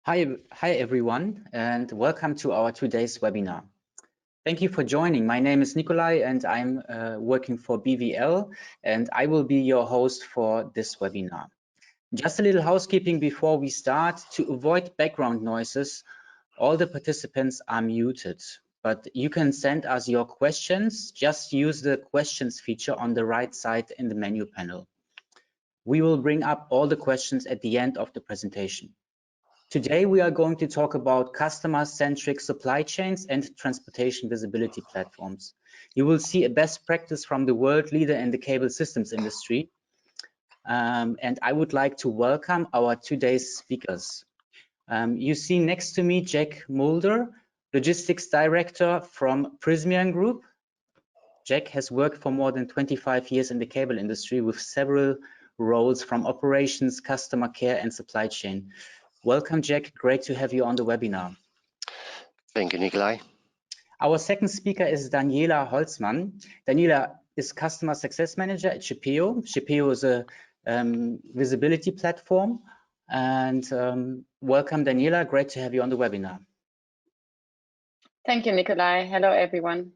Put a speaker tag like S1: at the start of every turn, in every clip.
S1: Hi everyone, and welcome to our today's webinar. Thank you for joining. My name is Nikolai and I'm working for BVL, and I will be your host for this webinar. Just a little housekeeping before we start. To avoid background noises, all the participants are muted, but you can send us your questions. Just use the questions feature on the right side in the menu panel. We will bring up all the questions at the end of the presentation. Today, we are going to talk about customer-centric supply chains and transportation visibility platforms. You will see a best practice from the world leader in the cable systems industry. And I would like to welcome our today's speakers. You see next to me, Jack Mulder, Logistics Director from Prysmian Group. Jack has worked for more than 25 years in the cable industry with several roles from operations, customer care, and supply chain. Welcome, Jack. Great to have you on the webinar.
S2: Thank you, Nikolai.
S1: Our second speaker is Daniela Holzmann. Daniela is Customer Success Manager at Shippeo. Shippeo is a visibility platform. And welcome, Daniela. Great to have you on the webinar.
S3: Thank you, Nikolai. Hello, everyone.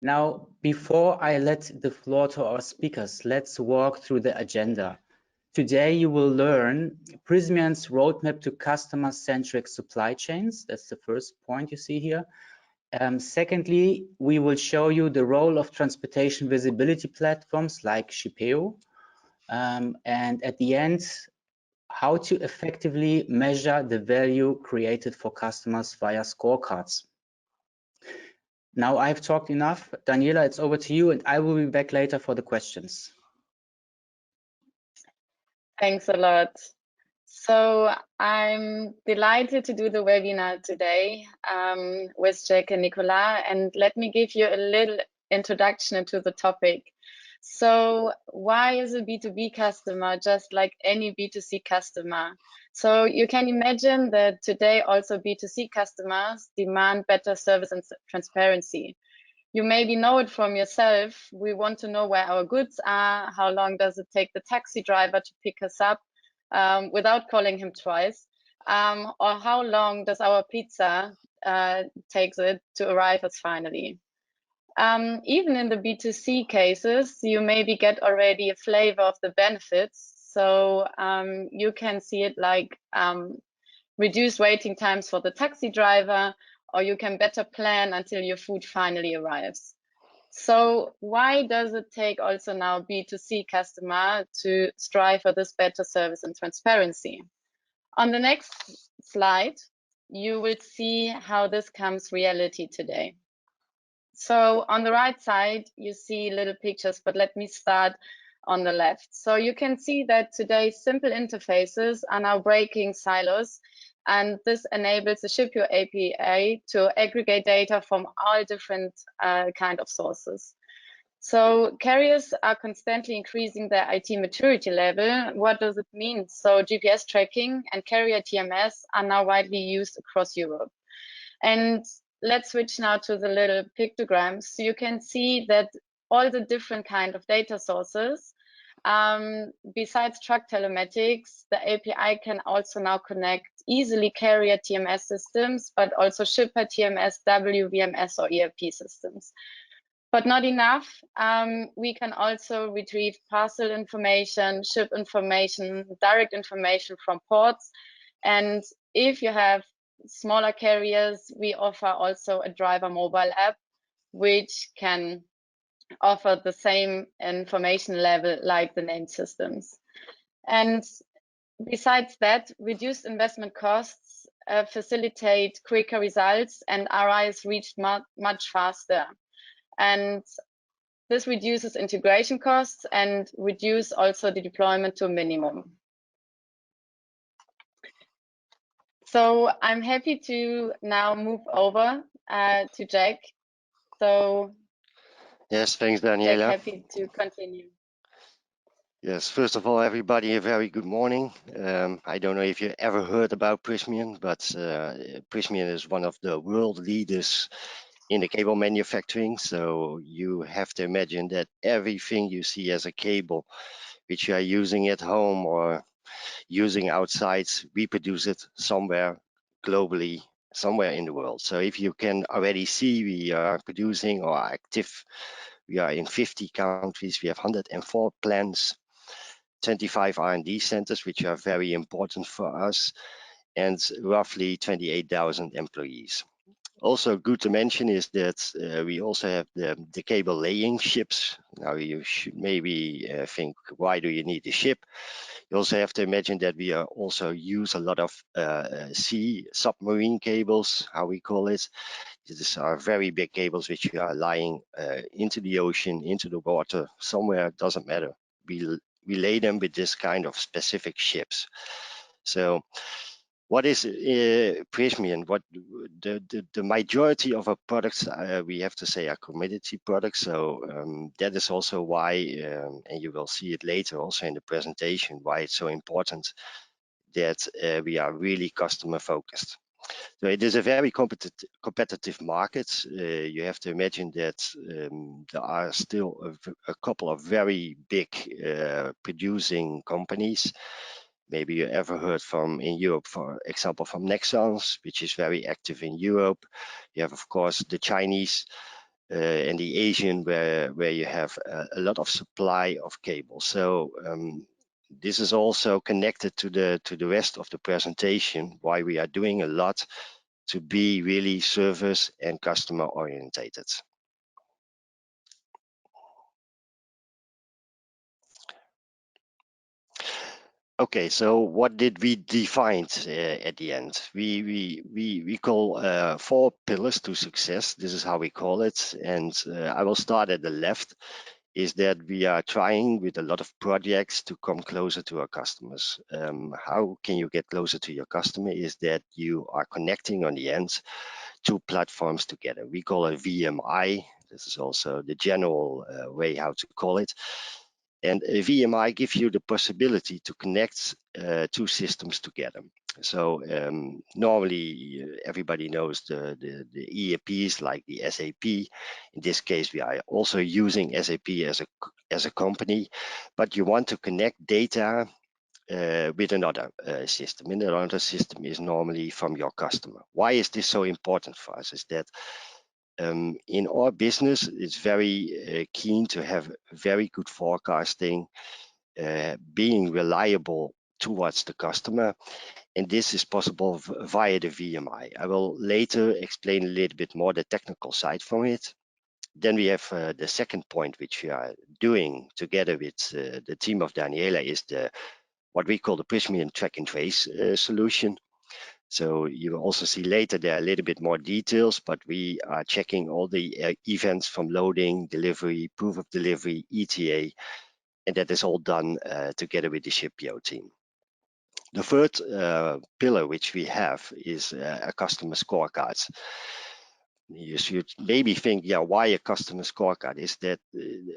S1: Now, before I let the floor to our speakers, let's walk through the agenda. Today, you will learn Prysmian's roadmap to customer-centric supply chains. That's the first point you see here. Secondly, we will show you the role of transportation visibility platforms like Shippeo. And at the end, how to effectively measure the value created for customers via scorecards. Now I've talked enough. Daniela, it's over to you, and I will be back later for the questions.
S3: Thanks a lot. So I'm delighted to do the webinar today with Jack and Nicola, and let me give you a little introduction into the topic. So why is a B2B customer just like any B2C customer? So you can imagine that today also B2C customers demand better service and transparency. You maybe know it from yourself. We want to know where our goods are, how long does it take the taxi driver to pick us up without calling him twice, or how long does our pizza takes it to arrive us finally. Even in the B2C cases, you maybe get already a flavor of the benefits. So you can see it like reduced waiting times for the taxi driver, or you can better plan until your food finally arrives. So why does it take also now B2C customer to strive for this better service and transparency? On the next slide, you will see how this comes reality today. So on the right side, you see little pictures, but let me start on the left. So you can see that today simple interfaces are now breaking silos, and this enables the Shippeo API to aggregate data from all different kind of sources. So carriers are constantly increasing their IT maturity level. What does it mean? So GPS tracking and carrier TMS are now widely used across Europe. And let's switch now to the little pictograms. So you can see that all the different kind of data sources, besides truck telematics, the API can also now connect easily carrier TMS systems, but also shipper TMS, WVMS, or ERP systems. But not enough. We can also retrieve parcel information, ship information, direct information from ports. And if you have smaller carriers, we offer also a driver mobile app, which can offer the same information level like the named systems. And besides that, reduced investment costs facilitate quicker results, and ROI is reached much faster. And this reduces integration costs and reduce also the deployment to a minimum. So I'm happy to now move over to Jack. So
S2: yes, thanks, Daniela.
S3: Jack, happy to continue.
S2: Yes, first of all, everybody, a very good morning. I don't know if you ever heard about Prysmian, but Prysmian is one of the world leaders in the cable manufacturing. So you have to imagine that everything you see as a cable, which you are using at home or using outside, we produce it somewhere globally somewhere in the world. So if you can already see, we are producing or are active. We are in 50 countries. We have 104 plants, 25 R&D centers, which are very important for us, and roughly 28,000 employees. Also good to mention is that we also have the cable laying ships. Now you should maybe think, why do you need a ship? You also have to imagine that we also use a lot of sea submarine cables, how we call it. These are very big cables which are lying into the ocean, into the water, somewhere, it doesn't matter. We lay them with this kind of specific ships. So what is Prysmian? What the majority of our products, we have to say, are commodity products. So that is also why, and you will see it later also in the presentation, why it's so important that we are really customer focused. So it is a very competitive market. You have to imagine that there are still a couple of very big producing companies. Maybe you ever heard from in Europe, for example, from Nexans, which is very active in Europe. You have, of course, the Chinese and the Asian, where you have a lot of supply of cables. So this is also connected to the rest of the presentation, why we are doing a lot to be really service and customer orientated. Okay, so what did we define at the end? We call 4 pillars to success. This is how we call it. And I will start at the left, is that we are trying with a lot of projects to come closer to our customers. How can you get closer to your customer? Is that you are connecting on the end 2 platforms together. We call it VMI. This is also the general way how to call it. And a VMI gives you the possibility to connect 2 systems together. So normally everybody knows the ERPs like the SAP. In this case, we are also using SAP as a company, but you want to connect data with another system. And another system is normally from your customer. Why is this so important for us? Is that in our business, it's very keen to have very good forecasting, being reliable towards the customer, and this is possible via the VMI. I will later explain a little bit more the technical side from it. Then we have the second point, which we are doing together with the team of Daniela, is what we call the Prysmian track and trace solution. So you will also see later there are a little bit more details, but we are checking all the events from loading, delivery, proof of delivery, ETA, and that is all done together with the Shippeo team. The third pillar which we have is a customer scorecards. You should maybe think, yeah, why a customer scorecard? Is that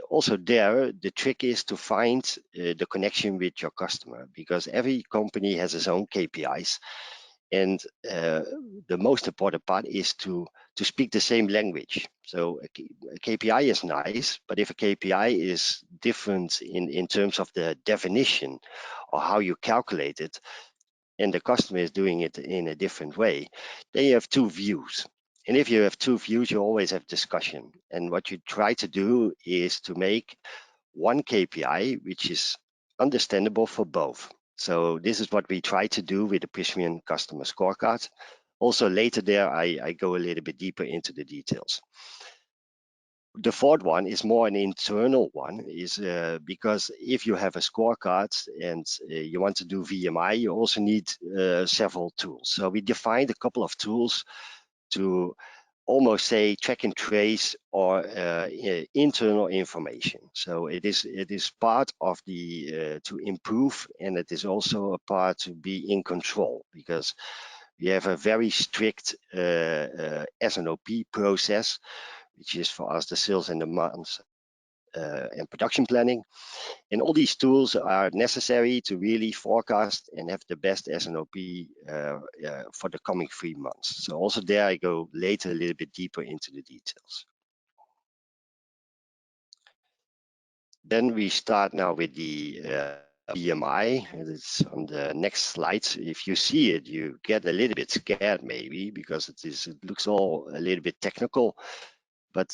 S2: also there, the trick is to find the connection with your customer, because every company has its own KPIs. And the most important part is to speak the same language. So a KPI is nice, but if a KPI is different in terms of the definition or how you calculate it, and the customer is doing it in a different way, then you have 2 views. And if you have 2 views, you always have discussion. And what you try to do is to make one KPI which is understandable for both. So this is what we try to do with the Prysmian customer scorecard. Also later there, I go a little bit deeper into the details. The fourth one is more an internal one, is because if you have a scorecard and you want to do VMI, you also need several tools. So we defined a couple of tools to almost say track and trace or internal information. So it is part of the to improve, and it is also a part to be in control, because we have a very strict S&OP process, which is for us the sales and demands and production planning. And all these tools are necessary to really forecast and have the best S&OP for the coming 3 months. So also there I go later a little bit deeper into the details. Then we start now with the VMI. It's on the next slide. If you see it, you get a little bit scared maybe because it looks all a little bit technical. But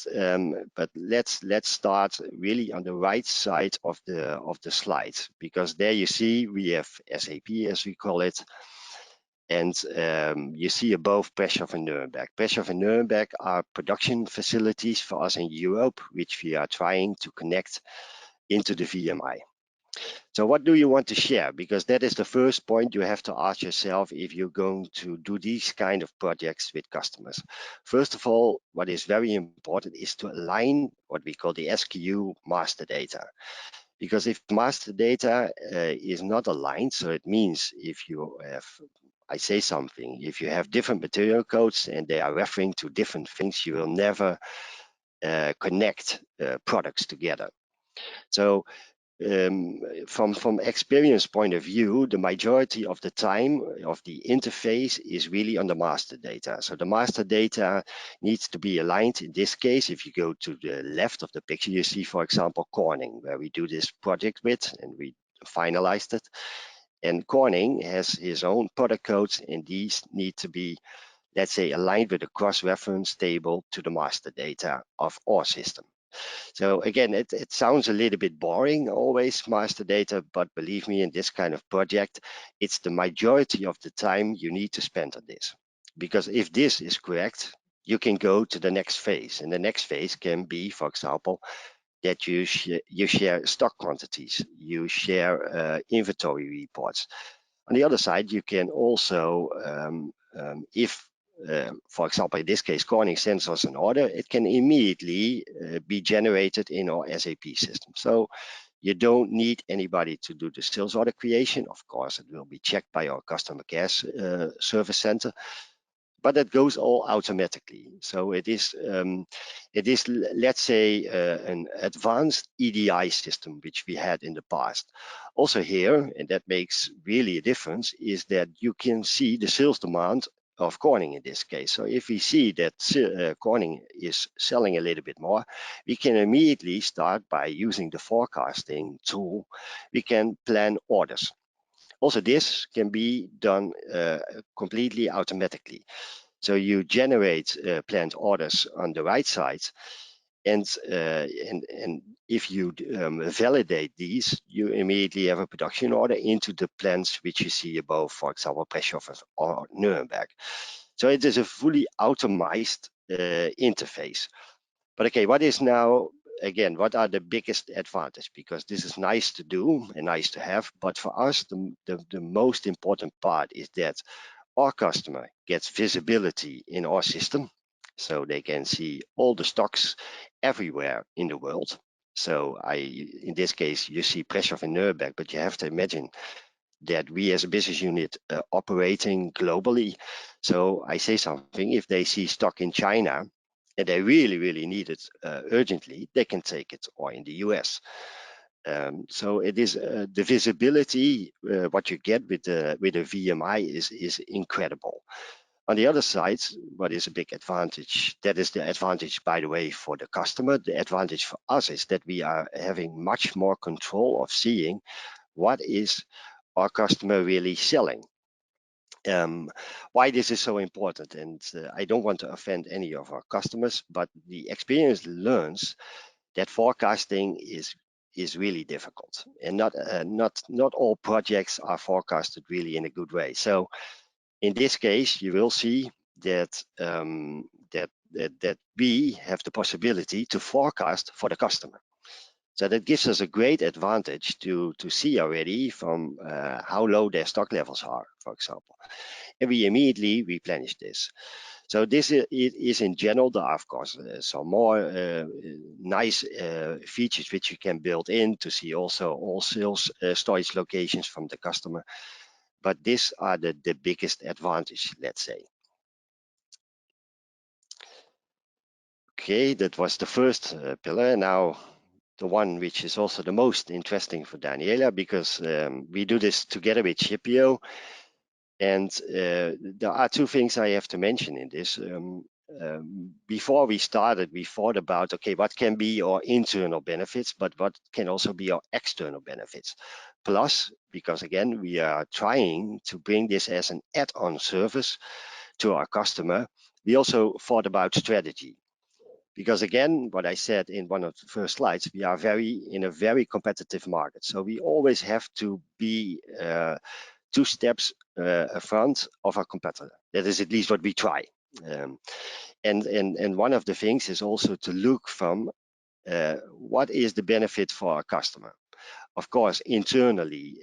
S2: let's start really on the right side of the slide, because there you see we have SAP, as we call it, and you see above Prysmian and Nuremberg. Prysmian and Nuremberg are production facilities for us in Europe, which we are trying to connect into the VMI. So what do you want to share? Because that is the first point you have to ask yourself if you're going to do these kind of projects with customers. First of all, what is very important is to align what we call the SKU master data. Because if master data is not aligned, so it means if you have, I say something, if you have different material codes and they are referring to different things, you will never connect products together. So from experience point of view, the majority of the time of the interface is really on the master data. So the master data needs to be aligned. In this case, if you go to the left of the picture, you see, for example, Corning, where we do this project with, and we finalized it. And Corning has his own product codes, and these need to be, let's say, aligned with a cross-reference table to the master data of our system. So again, it sounds a little bit boring, always master data, but believe me, in this kind of project, it's the majority of the time you need to spend on this. Because if this is correct, you can go to the next phase. And the next phase can be, for example, that you share stock quantities, you share inventory reports. On the other side, you can also, for example, in this case, Corning sends us an order, it can immediately be generated in our SAP system. So you don't need anybody to do the sales order creation. Of course, it will be checked by our customer care service center, but it goes all automatically. So it is, let's say, an advanced EDI system, which we had in the past. Also here, and that makes really a difference, is that you can see the sales demand of Corning in this case. So if we see that Corning is selling a little bit more, we can immediately start by using the forecasting tool. We can plan orders. Also, this can be done completely automatically. So you generate planned orders on the right side, and if you validate these, you immediately have a production order into the plans which you see above, for example, Prysmian or Nuremberg. So it is a fully automated interface. But okay, what is now, again, what are the biggest advantages? Because this is nice to do and nice to have, but for us, the most important part is that our customer gets visibility in our system, so they can see all the stocks everywhere in the world. So in this case, you see Prysmian in Nuremberg, but you have to imagine that we as a business unit operating globally. So I say something, if they see stock in China and they really need it urgently, they can take it, or in the US. So it is the visibility, what you get with the VMI is incredible. On the other side, what is a big advantage? That is the advantage, by the way, for the customer. The advantage for us is that we are having much more control of seeing what is our customer really selling. Why this is so important, and I don't want to offend any of our customers, but the experience learns that forecasting is really difficult, and not all projects are forecasted really in a good way. So in this case, you will see that that we have the possibility to forecast for the customer. So that gives us a great advantage to see already from how low their stock levels are, for example, and we immediately replenish this. So this is in general, there are of course some more nice features which you can build in to see also all sales storage locations from the customer. But these are the biggest advantage, let's say. Okay, that was the first pillar. Now the one which is also the most interesting for Daniela, because we do this together with Shippeo. And there are two things I have to mention in this. Before we started, we thought about, okay, what can be our internal benefits, but what can also be our external benefits. Plus, because again, we are trying to bring this as an add-on service to our customer, we also thought about strategy. Because again, what I said in one of the first slides, we are in a very competitive market. So we always have to be 2 steps front of our competitor. That is at least what we try. And one of the things is also to look from what is the benefit for our customer. Of course, internally,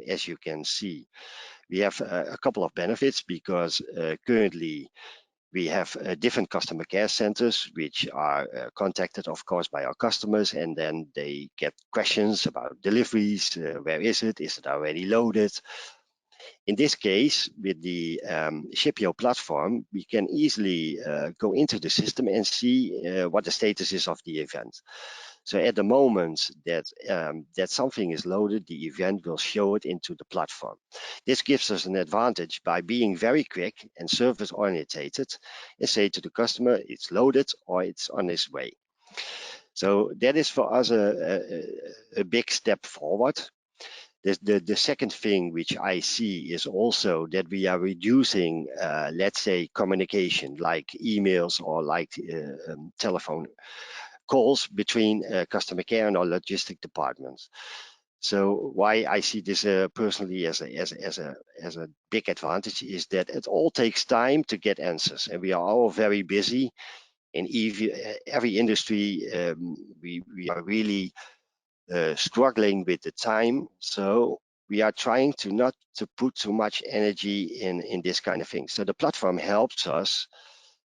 S2: as you can see, we have a couple of benefits because currently we have different customer care centers, which are contacted, of course, by our customers, and then they get questions about deliveries. Where is it? Is it already loaded? In this case, with the Shippeo platform, we can easily go into the system and see what the status is of the event. So at the moment that something is loaded, the event will show it into the platform. This gives us an advantage by being very quick and service orientated and say to the customer, it's loaded or it's on its way. So that is for us a big step forward. The second thing which I see is also that we are reducing, let's say, communication like emails or like telephone calls between customer care and our logistic departments. So why I see this personally as a big advantage is that it all takes time to get answers, and we are all very busy. In every industry, we are really struggling with the time. So we are trying to not to put too much energy in this kind of thing. So the platform helps us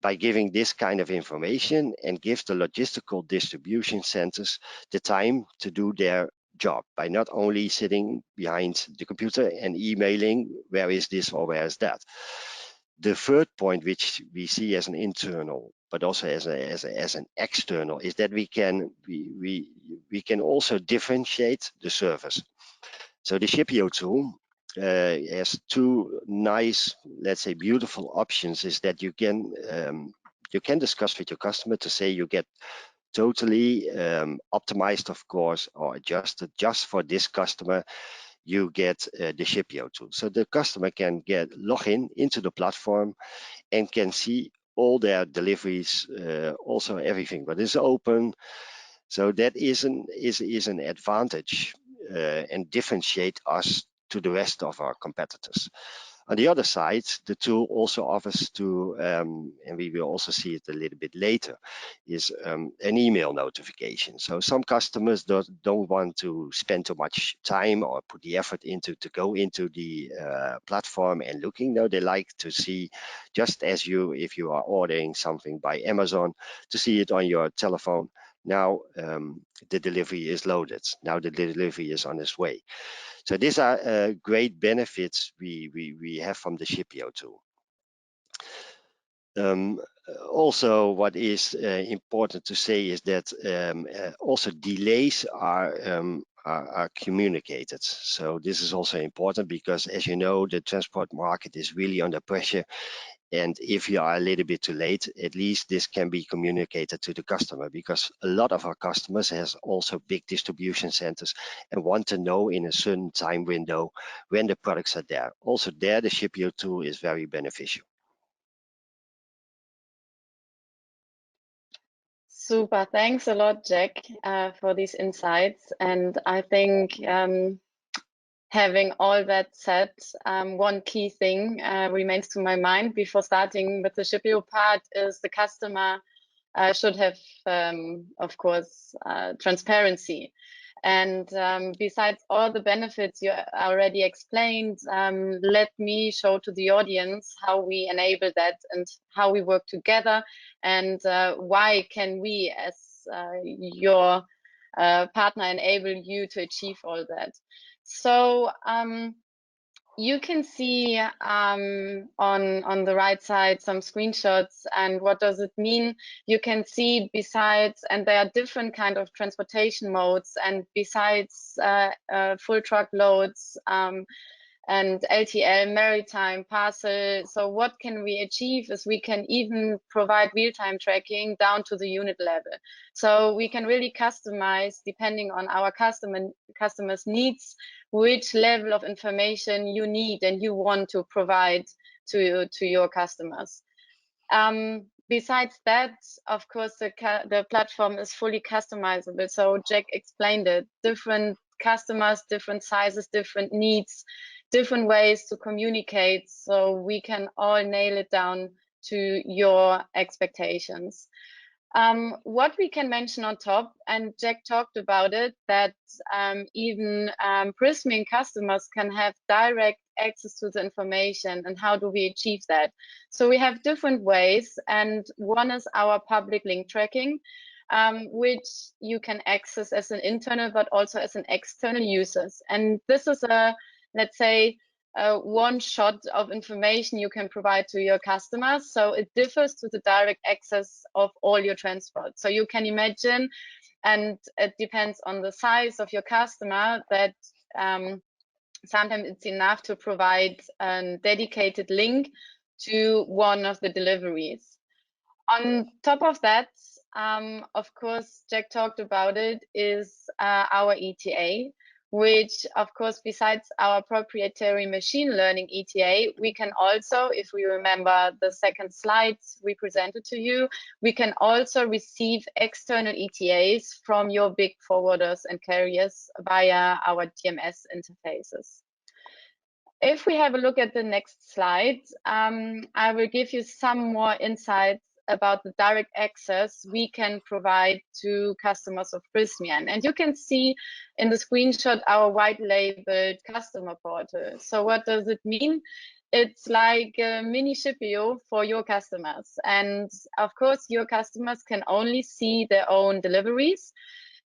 S2: by giving this kind of information and gives the logistical distribution centers the time to do their job by not only sitting behind the computer and emailing, where is this or where is that. The third point, which we see as an internal, but also as an external, is that we can also differentiate the service. So the Shippeo tool has 2 nice, let's say, beautiful options. Is that you can discuss with your customer to say you get totally optimized, of course, or adjusted just for this customer. You get the Shippeo tool. So the customer can log into the platform and can see all their deliveries, also everything, but it's open. So that is an advantage and differentiate us to the rest of our competitors. On the other side, the tool also offers to, and we will also see it a little bit later, is an email notification. So some customers don't want to spend too much time or put the effort into to go into the platform and looking. No, they like to see, just as if you are ordering something by Amazon, to see it on your telephone. Now the delivery is loaded. Now the delivery is on its way. So these are great benefits we have from the Shippeo tool. Also, what is important to say is that also delays are communicated. So this is also important because, as you know, the transport market is really under pressure. And if you are a little bit too late, at least this can be communicated to the customer, because a lot of our customers has also big distribution centers and want to know in a certain time window when the products are there. Also there, the Shippeo tool is very beneficial.
S3: Super, thanks a lot, Jack, for these insights. And I think having all that said, one key thing remains to my mind before starting with the Shippeo part is the customer should have, of course, transparency. And besides all the benefits you already explained, let me show to the audience how we enable that and how we work together, and why can we as your partner enable you to achieve all that. So you can see on the right side some screenshots, and what does it mean? You can see besides, and there are different kind of transportation modes, and besides full truck loads and LTL, maritime, parcel. So what can we achieve is we can even provide real-time tracking down to the unit level. So we can really customize depending on our customers' needs, which level of information you need and you want to provide to your customers. Besides that, of course, the platform is fully customizable. So Jack explained it, different customers, different sizes, different needs, different ways to communicate. So we can all nail it down to your expectations. What we can mention on top, and Jack talked about it, that even Prysmian customers can have direct access to the information. And how do we achieve that? So we have different ways, and one is our public link tracking, which you can access as an internal but also as an external users. And this is a, let's say, one shot of information you can provide to your customers. So it differs to the direct access of all your transport. So you can imagine, and it depends on the size of your customer, that sometimes it's enough to provide a dedicated link to one of the deliveries. On top of that, of course, Jack talked about it, is our ETA, which, of course, besides our proprietary machine learning ETA, we can also, if we remember the second slides we presented to you, we can also receive external ETAs from your big forwarders and carriers via our TMS interfaces. If we have a look at the next slide, I will give you some more insights about the direct access we can provide to customers of Prysmian. And you can see in the screenshot our white labeled customer portal. So what does it mean? It's like a mini Shippeo for your customers. And of course, your customers can only see their own deliveries.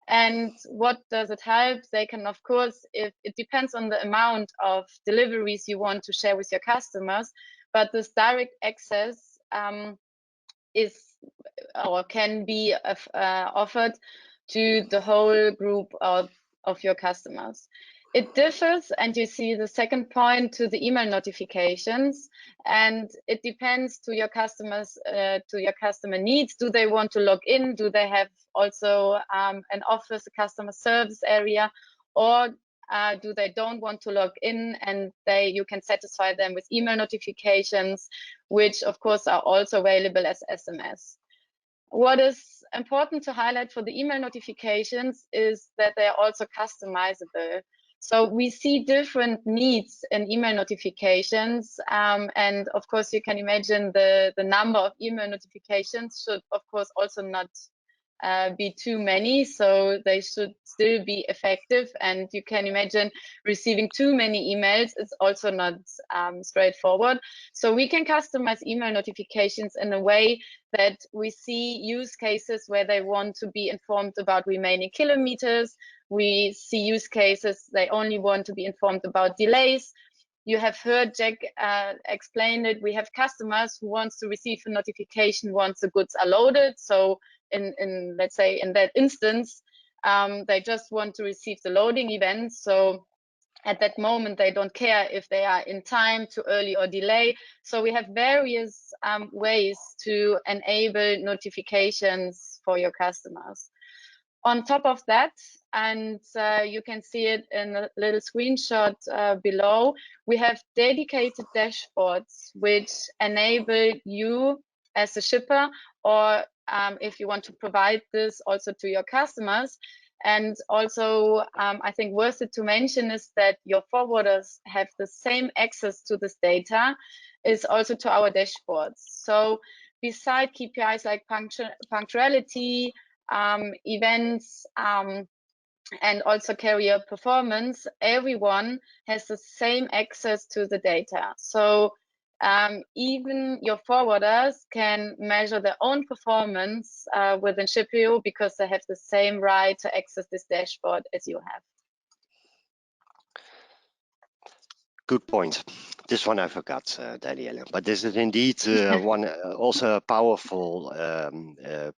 S3: And what does it help? They can, of course, it depends on the amount of deliveries you want to share with your customers, but this direct access is or can be offered to the whole group of your customers. It differs, and you see the second point, to the email notifications, and it depends to your customers, to your customer needs. Do they want to log in? Do they have also an office, a customer service area, or do they don't want to log in, and you can satisfy them with email notifications, which of course are also available as SMS. What is important to highlight for the email notifications is that they are also customizable. So we see different needs in email notifications, and of course you can imagine the number of email notifications should of course also not be too many, so they should still be effective. And you can imagine receiving too many emails is also not straightforward. So we can customize email notifications in a way that we see use cases where they want to be informed about remaining kilometers. We see use cases they only want to be informed about delays. You have heard Jack explain it. We have customers who wants to receive a notification once the goods are loaded. So in let's say in that instance, they just want to receive the loading event. So at that moment, they don't care if they are in time, too early or delay. So we have various ways to enable notifications for your customers. On top of that, and you can see it in a little screenshot below, we have dedicated dashboards which enable you as a shipper, or if you want to provide this also to your customers. And also, I think worth it to mention is that your forwarders have the same access to this data is also to our dashboards. So beside KPIs like punctuality, events, and also carrier performance, everyone has the same access to the data. So even your forwarders can measure their own performance within Shippeo because they have the same right to access this dashboard as you have.
S2: Good point. This one I forgot, Daniela, but this is indeed one also a powerful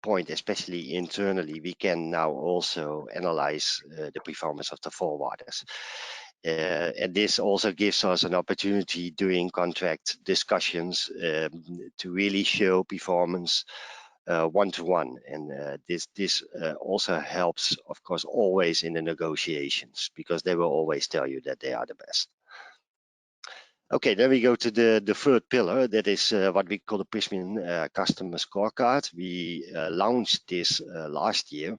S2: point, especially internally. We can now also analyze the performance of the forwarders. And this also gives us an opportunity during contract discussions to really show performance one-to-one. And this also helps, of course, always in the negotiations, because they will always tell you that they are the best. Okay, then we go to the third pillar. That is what we call the Prysmian customer scorecard. We launched this last year.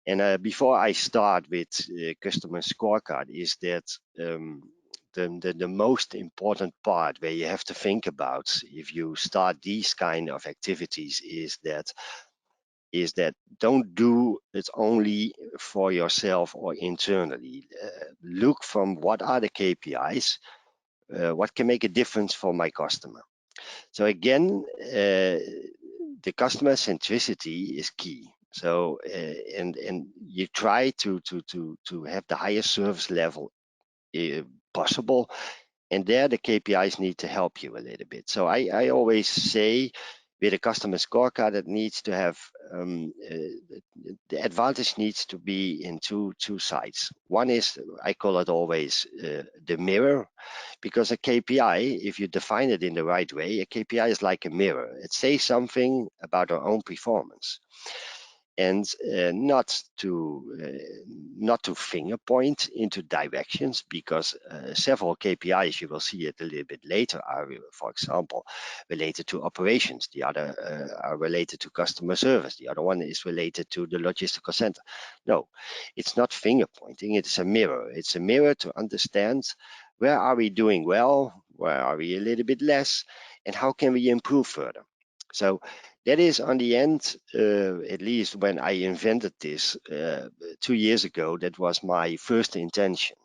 S2: And before I start with customer scorecard, is that the most important part where you have to think about if you start these kind of activities is that don't do it only for yourself or internally. Look from what are the KPIs, what can make a difference for my customer. So again, the customer centricity is key. So and you try to have the highest service level possible, and there the KPIs need to help you a little bit. So I always say with a customer scorecard, it needs to have the advantage needs to be in two sides. One is, I call it always the mirror, because a KPI, if you define it in the right way, a KPI is like a mirror. It says something about our own performance, and not to finger point into directions, because several KPIs, you will see it a little bit later, are, for example, related to operations. The other are related to customer service. The other one is related to the logistical center. No, it's not finger pointing. It's a mirror. It's a mirror to understand where are we doing well, where are we a little bit less, and how can we improve further. So that is, on the end, at least when I invented this 2 years ago, that was my first intention.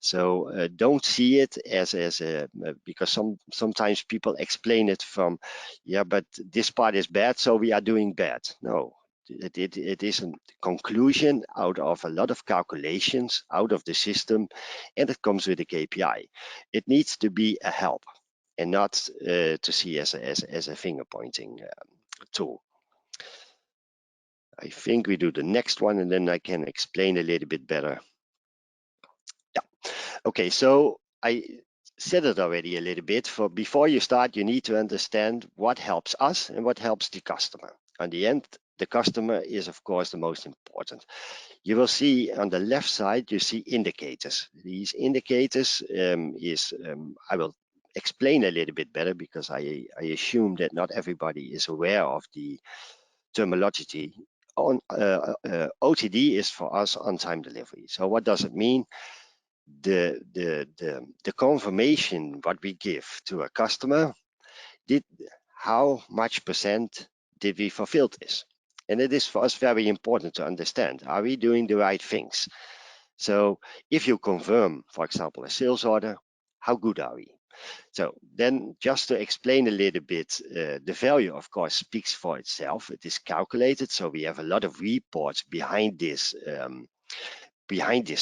S2: So don't see it as a, because sometimes people explain it from, yeah, but this part is bad, so we are doing bad. No, it is a conclusion out of a lot of calculations out of the system, and it comes with a KPI. It needs to be a help and not to see as a finger pointing tool. I think we do the next one, and then I can explain a little bit better. Yeah. Okay, so I said it already a little bit. For before you start, you need to understand what helps us and what helps the customer. On the end, the customer is, of course, the most important. You will see on the left side, you see indicators. These indicators I will explain a little bit better, because I assume that not everybody is aware of the terminology. OTD is for us on-time delivery. So what does it mean? The confirmation what we give to a customer, how much % did we fulfill this? And it is for us very important to understand, are we doing the right things? So if you confirm, for example, a sales order, how good are we? So then, just to explain a little bit, the value, of course, speaks for itself. It is calculated, so we have a lot of reports behind this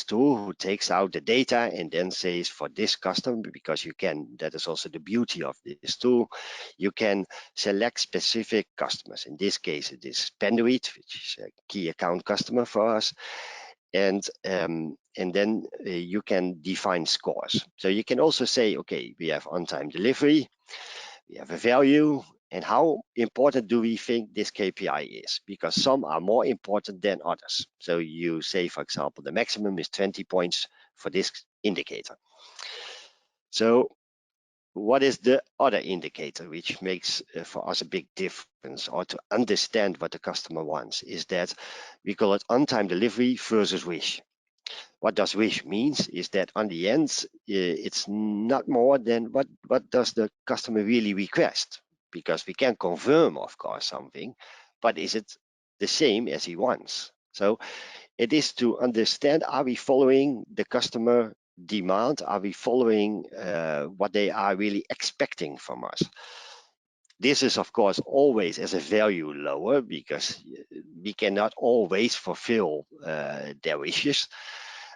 S2: tool, who takes out the data and then says for this customer, because you can, that is also the beauty of this tool, you can select specific customers. In this case, it is Penduit, which is a key account customer for us. And then you can define scores. So you can also say, okay, we have on-time delivery, we have a value, and how important do we think this KPI is? Because some are more important than others. So you say, for example, the maximum is 20 points for this indicator. So what is the other indicator which makes for us a big difference, or to understand what the customer wants, is that we call it on-time delivery versus wish. What does wish means is that on the end, it's not more than what does the customer really request, because we can confirm, of course, something, but is it the same as he wants? So it is to understand, are we following the customer demand? Are we following what they are really expecting from us? This is, of course, always as a value lower, because we cannot always fulfill their wishes.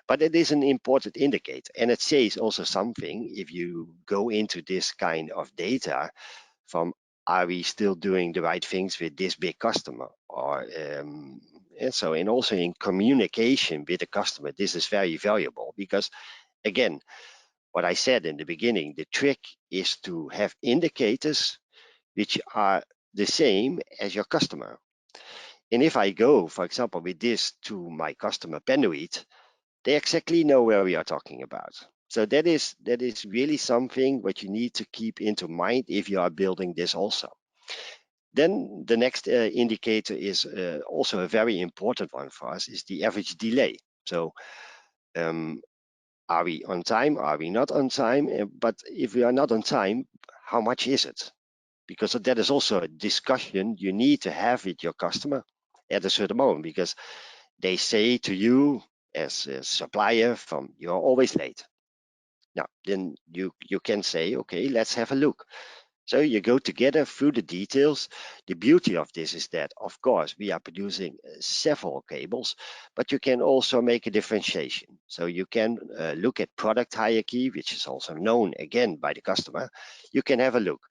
S2: But it is an important indicator, and it says also something if you go into this kind of data from, are we still doing the right things with this big customer? Or and also in communication with the customer, this is very valuable, because again, what I said in the beginning, the trick is to have indicators which are the same as your customer. And if I go, for example, with this to my customer Penduit, they exactly know where we are talking about. So that is really something what you need to keep into mind if you are building this also. Then the next indicator is also a very important one for us, is the average delay. So are we on time? Are we not on time? But if we are not on time, how much is it? Because that is also a discussion you need to have with your customer at a certain moment, because they say to you as a supplier, you're always late. Now, then you can say, okay, let's have a look. So you go together through the details. The beauty of this is that, of course, we are producing several cables, but you can also make a differentiation. So you can look at product hierarchy, which is also known again by the customer. You can have a look,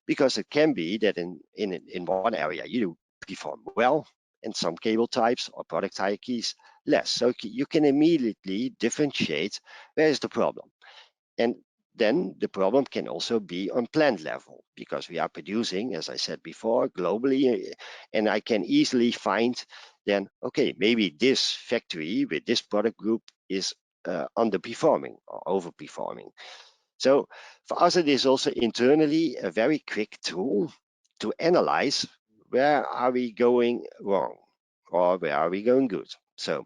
S2: because it can be that in one area you perform well, and some cable types or product hierarchies less. So you can immediately differentiate where is the problem. And then the problem can also be on plant level, because we are producing, as I said before, globally, and I can easily find then, okay, maybe this factory with this product group is underperforming or overperforming. So for us, it is also internally a very quick tool to analyze where are we going wrong or where are we going good. So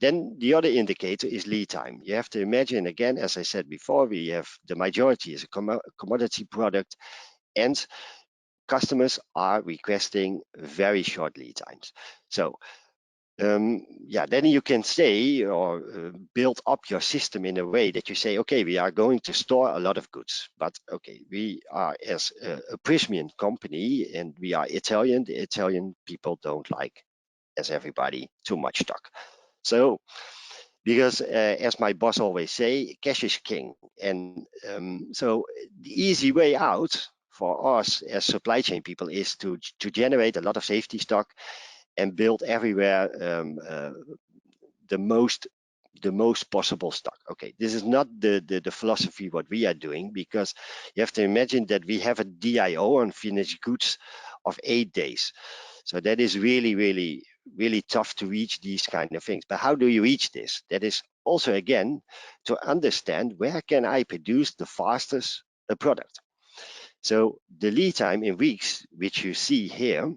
S2: then the other indicator is lead time. You have to imagine, again, as I said before, we have the majority is a commodity product, and customers are requesting very short lead times. So yeah, then you can say or build up your system in a way that you say, okay, we are going to store a lot of goods, but okay, we are as a Prysmian company and we are Italian. The Italian people don't like, as everybody, too much stock. So because as my boss always say, cash is king. And so the easy way out for us as supply chain people is to generate a lot of safety stock and build everywhere the most possible stock. Okay, this is not the philosophy what we are doing, because you have to imagine that we have a DIO on finished goods of 8 days. So that is really tough to reach these kind of things. But how do you reach this? That is also, again, to understand where can I produce the fastest a product. So the lead time in weeks, which you see here,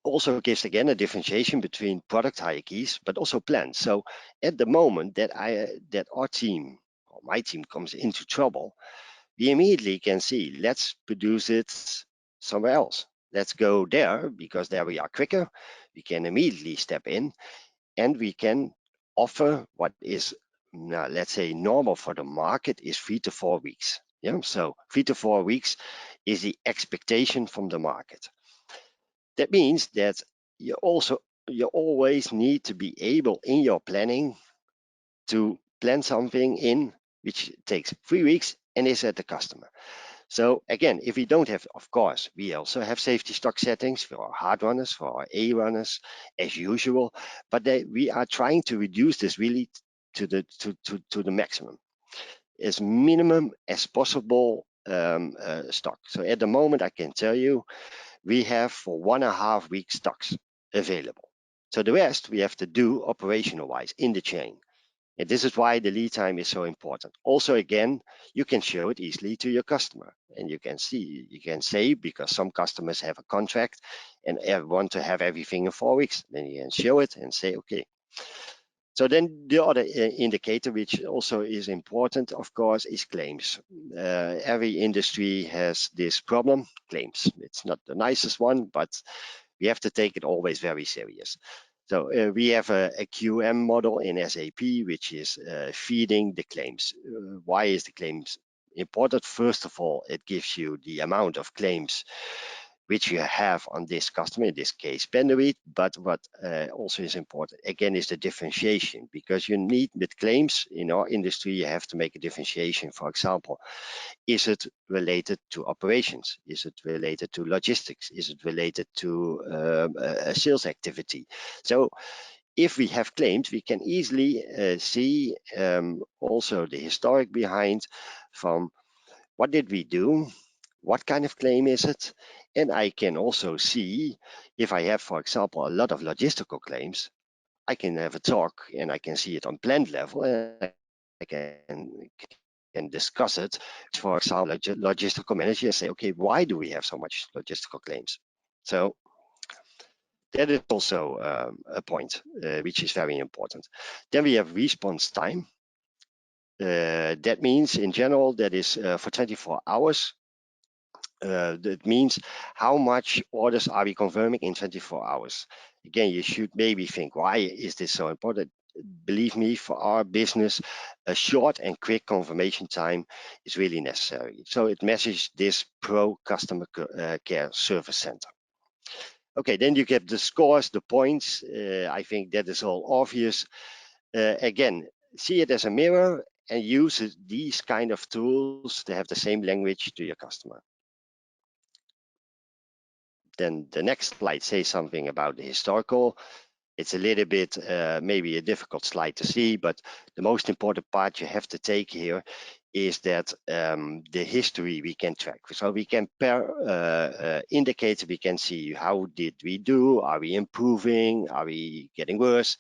S2: also gives again a differentiation between product hierarchies, but also plans. So at the moment that our team or my team comes into trouble, we immediately can see, let's produce it somewhere else. Let's go there, because there we are quicker. We can immediately step in and we can offer what is, let's say, normal for the market is 3 to 4 weeks. Yeah, so 3 to 4 weeks is the expectation from the market. That means that you always need to be able in your planning to plan something in which takes 3 weeks and is at the customer. So again, if we don't have, of course, we also have safety stock settings for our hard runners, for our A runners, as usual, but we are trying to reduce this really to the maximum, as minimum as possible stock. So at the moment, I can tell you, we have for 1.5 weeks stocks available. So the rest we have to do operational wise in the chain. And this is why the lead time is so important. Also, again, you can show it easily to your customer, and you can say, because some customers have a contract and want to have everything in 4 weeks, then you can show it and say, okay. So then the other indicator, which also is important, of course, is claims. Every industry has this problem, claims. It's not the nicest one, but we have to take it always very serious. So we have a QM model in SAP, which is feeding the claims. Why is the claims important? First of all, it gives you the amount of claims which you have on this customer, in this case, Penduit. But what also is important, again, is the differentiation, because you need, with claims in our industry, you have to make a differentiation. For example, is it related to operations? Is it related to logistics? Is it related to a sales activity? So if we have claims, we can easily see also the historic behind from what did we do, what kind of claim is it, and I can also see if I have, for example, a lot of logistical claims, I can have a talk and I can see it on plant level and I can discuss it. For example, logistical manager and say, okay, why do we have so much logistical claims? So that is also a point which is very important. Then we have response time. That means in general that is for 24 hours. That means how much orders are we confirming in 24 hours. Again, you should maybe think, why is this so important? Believe me, for our business, a short and quick confirmation time is really necessary. So it measures this pro customer care service center. Okay, then you get the scores, the points. I think that is all obvious. Again, see it as a mirror and use these kind of tools to have the same language to your customer. Then the next slide says something about the historical. It's a little bit maybe a difficult slide to see, but the most important part you have to take here is that the history we can track. So we can per indicator, we can see how did we do, are we improving, are we getting worse.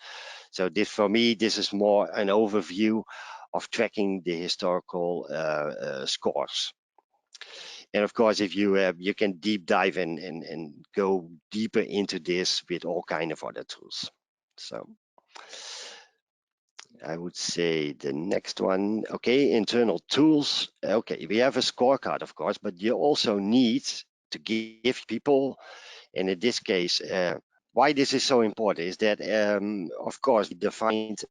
S2: So this, for me, this is more an overview of tracking the historical scores. And of course, if you you can deep dive and go deeper into this with all kind of other tools. So I would say the next one, okay, internal tools. Okay, we have a scorecard, of course, but you also need to give people, and in this case, why this is so important is that, of course, we defined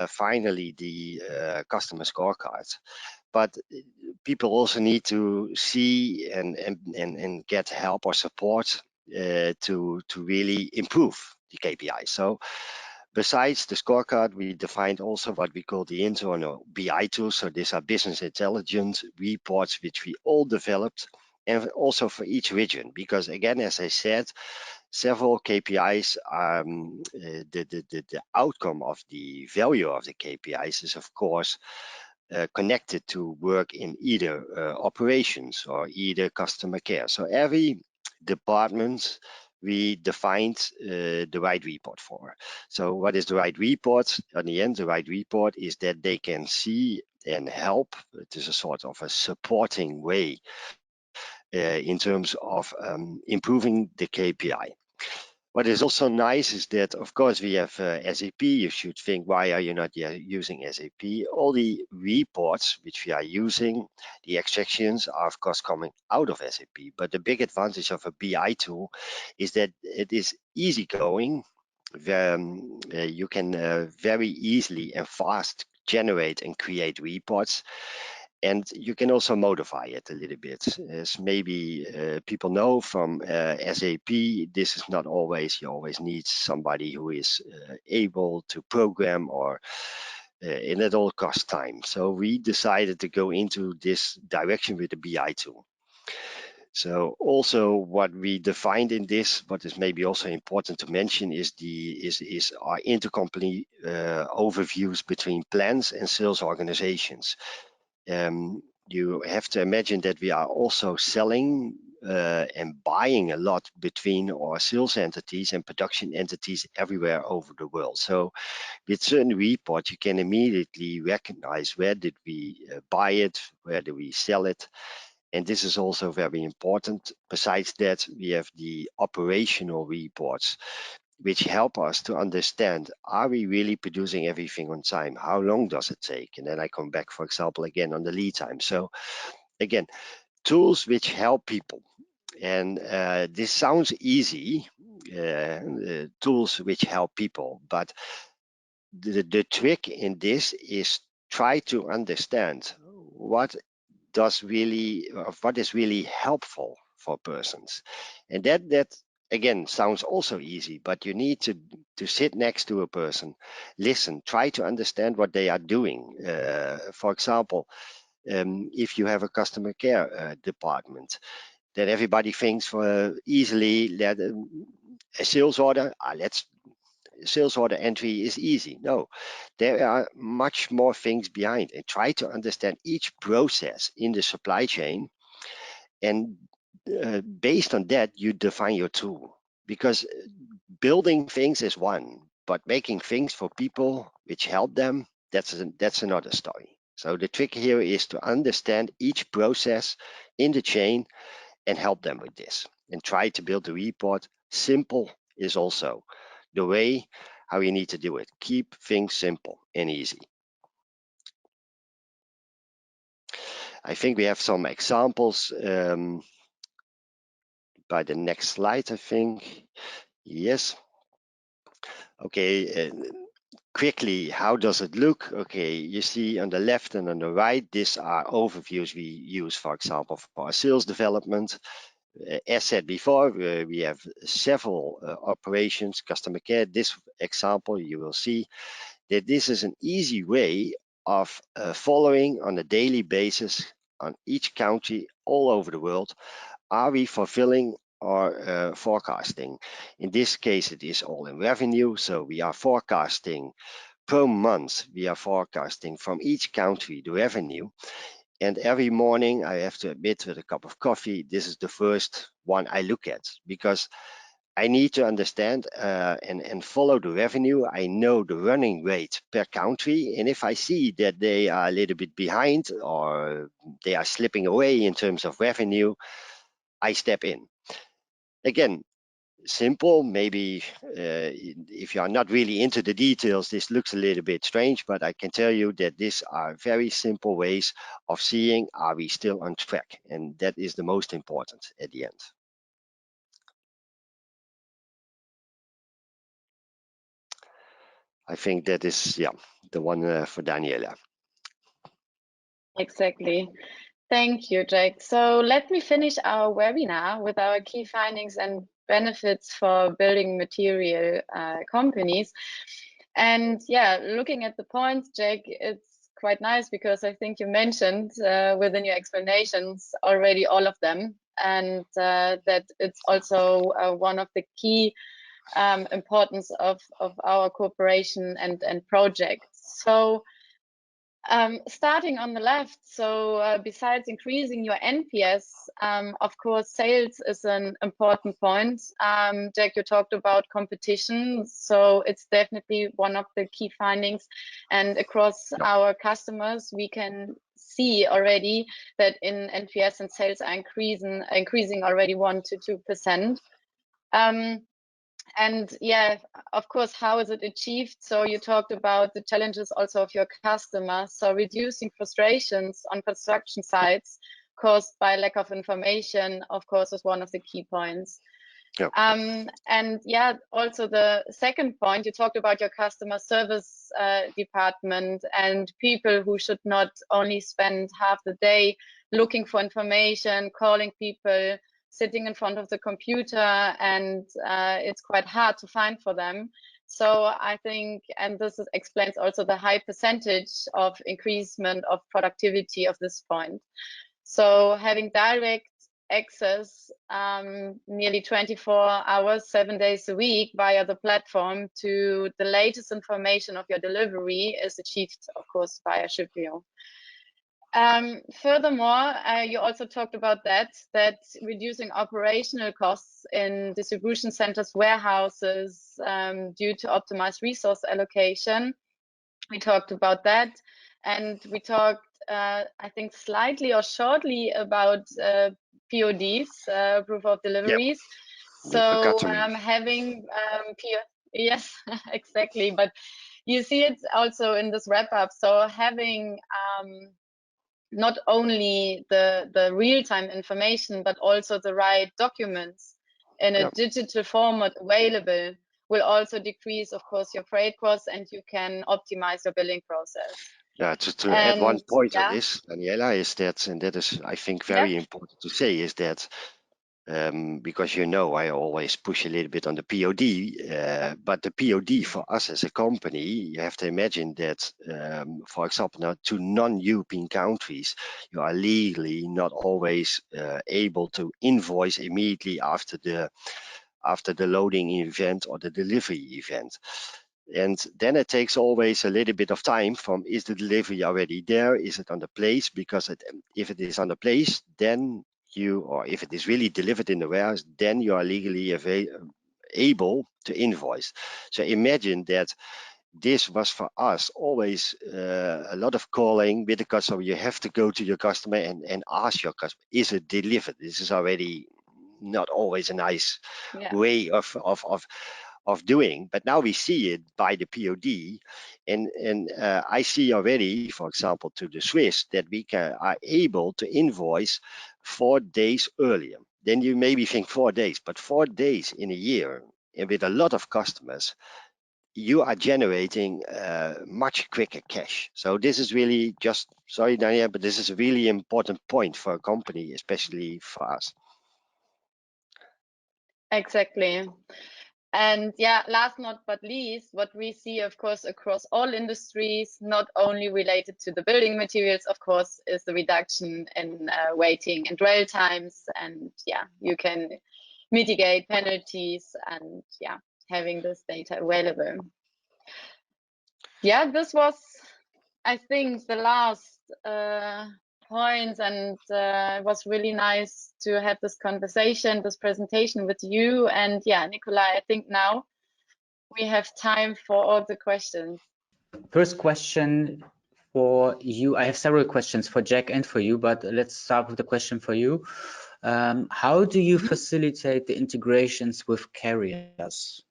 S2: finally the customer scorecards, but people also need to see and get help or support to really improve the KPI. So besides the scorecard, we defined also what we call the internal BI tools. So these are business intelligence reports, which we all developed, and also for each region, because again, as I said, several KPIs, the outcome of the value of the KPIs is of course connected to work in either operations or either customer care. So every department we defined the right report for. So what is the right report? At the end, the right report is that they can see and help. It is a sort of a supporting way in terms of improving the KPI. What is also nice is that, of course, we have SAP. You should think, why are you not using SAP? All the reports which we are using, the extractions are, of course, coming out of SAP. But the big advantage of a BI tool is that it is easygoing. You can very easily and fast generate and create reports. And you can also modify it a little bit. As maybe people know from SAP, this is not always, you always need somebody who is able to program, or and it all costs time. So we decided to go into this direction with the BI tool. So also what we defined in this, what is maybe also important to mention, is our intercompany overviews between plans and sales organizations. You have to imagine that we are also selling and buying a lot between our sales entities and production entities everywhere over the world. So with certain reports, you can immediately recognize where did we buy it, where do we sell it. And this is also very important. Besides that, we have the operational reports, which help us to understand, are we really producing everything on time? How long does it take? And then I come back, for example, again on the lead time. So again, tools which help people. And this sounds easy, tools which help people, but the trick in this is try to understand what is really helpful for persons. And that again sounds also easy, but you need to sit next to a person, listen, try to understand what they are doing. For example, if you have a customer care department, then everybody thinks for easily that a sales order, let's sales order entry is easy. No, there are much more things behind, and try to understand each process in the supply chain, and based on that you define your tool, because building things is one, but making things for people which help them, that's another story. So the trick here is to understand each process in the chain and help them with this, and try to build the report. Simple is also the way how you need to do it. Keep things simple and easy. I think we have some examples by the next slide, I think. Yes. Okay, quickly, how does it look? Okay, you see on the left and on the right, these are overviews we use, for example, for our sales development. As said before, we have several operations, customer care. This example, you will see that this is an easy way of following on a daily basis on each country all over the world. Are we fulfilling our forecasting? In this case, it is all in revenue. So we are forecasting per month. We are forecasting from each country the revenue. And every morning, I have to admit, with a cup of coffee, this is the first one I look at, because I need to understand and follow the revenue. I know the running rate per country. And if I see that they are a little bit behind or they are slipping away in terms of revenue, I step in. Again, simple. Maybe if you are not really into the details, this looks a little bit strange, but I can tell you that these are very simple ways of seeing, are we still on track? And that is the most important at the end. I think that is, yeah, the one for Daniela.
S3: Exactly. Thank you, Jack. So let me finish our webinar with our key findings and benefits for building material companies. And yeah, looking at the points, Jack, it's quite nice because I think you mentioned within your explanations already all of them, and that it's also one of the key importance of our cooperation and projects. So starting on the left, so besides increasing your NPS, of course, sales is an important point. Jack, you talked about competition, so it's definitely one of the key findings. And across our customers, we can see already that in NPS and sales are increasing already 1 to 2%. And yeah, of course, how is it achieved? So you talked about the challenges also of your customers. So reducing frustrations on construction sites caused by lack of information, of course, is one of the key points.
S2: Yep.
S3: And yeah, also the second point, you talked about your customer service department and people who should not only spend half the day looking for information, calling people, sitting in front of the computer, and it's quite hard to find for them. So I think, and this explains also the high percentage of increasement of productivity of this point. So having direct access nearly 24 hours, 7 days a week via the platform to the latest information of your delivery is achieved, of course, via Shippeo. Furthermore, you also talked about that reducing operational costs in distribution centers, warehouses, due to optimized resource allocation. We talked about that, and we talked, I think, slightly or shortly about PODs, proof of deliveries. Yep. So having yes, exactly. But you see it also in this wrap up. So having not only the real-time information, but also the right documents in a digital format available will also decrease, of course, your freight costs, and you can optimize your billing process.
S2: Yeah, to add one point on this, Daniela, is that, and that is, I think, very important to say, is that because I always push a little bit on the POD, but the POD for us as a company, you have to imagine that, for example, now to non-European countries, you are legally not always able to invoice immediately after after the loading event or the delivery event. And then it takes always a little bit of time from, is the delivery already there? Is it on the place? Because if it is on the place, then or if it is really delivered in the warehouse, then you are legally able to invoice. So imagine that this was for us always a lot of calling with the customer. You have to go to your customer and ask your customer, is it delivered? This is already not always a nice way of doing, but now we see it by the POD, and I see already, for example, to the Swiss, that we are able to invoice 4 days earlier. Then you maybe think 4 days, but 4 days in a year, and with a lot of customers, you are generating much quicker cash. So this is really just, sorry Daniel, but this is a really important point for a company, especially for us.
S3: Exactly. And yeah, last not but least, what we see, of course, across all industries, not only related to the building materials, of course, is the reduction in waiting and dwell times. And yeah, you can mitigate penalties and yeah, having this data available. Yeah, this was, I think, the last points, and it was really nice to have this conversation, this presentation with you. And yeah, Nikolai, I think now we have time for all the questions.
S1: First question for you. I have several questions for Jack and for you, but let's start with the question for you. How do you facilitate the integrations with carriers?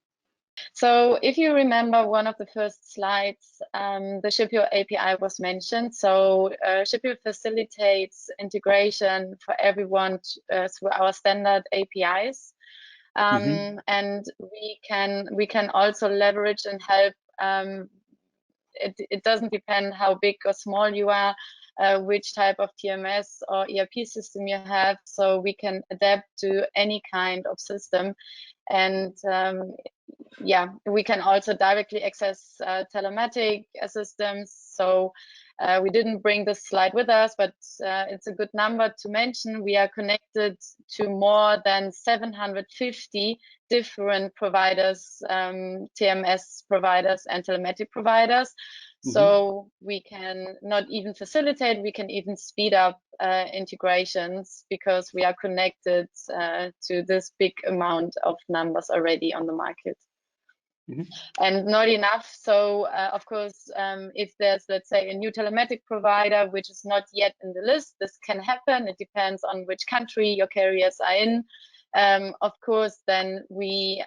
S3: So if you remember one of the first slides, the Shippeo API was mentioned. So Shippeo facilitates integration for everyone through our standard APIs. And we can also leverage and help. It doesn't depend how big or small you are, which type of TMS or ERP system you have. So we can adapt to any kind of system. And yeah, we can also directly access telematic systems. So we didn't bring this slide with us, but it's a good number to mention. We are connected to more than 750 different providers, TMS providers and telematic providers. So we can not even facilitate, we can even speed up integrations because we are connected to this big amount of numbers already on the market. And not enough. So of course, if there's, let's say, a new telematic provider which is not yet in the list, this can happen. It depends on which country your carriers are in. Of course, then we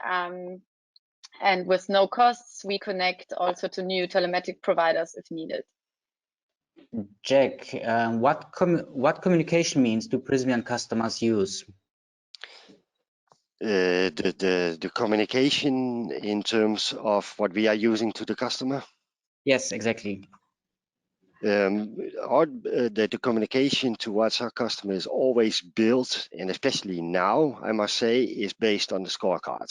S3: and with no costs, we connect also to new telematic providers if needed.
S1: Jack, what communication means do Prysmian customers use?
S2: The communication in terms of what we are using to the customer?
S1: Yes, exactly.
S2: The communication towards our customer is always built, and especially now, I must say, is based on the scorecard.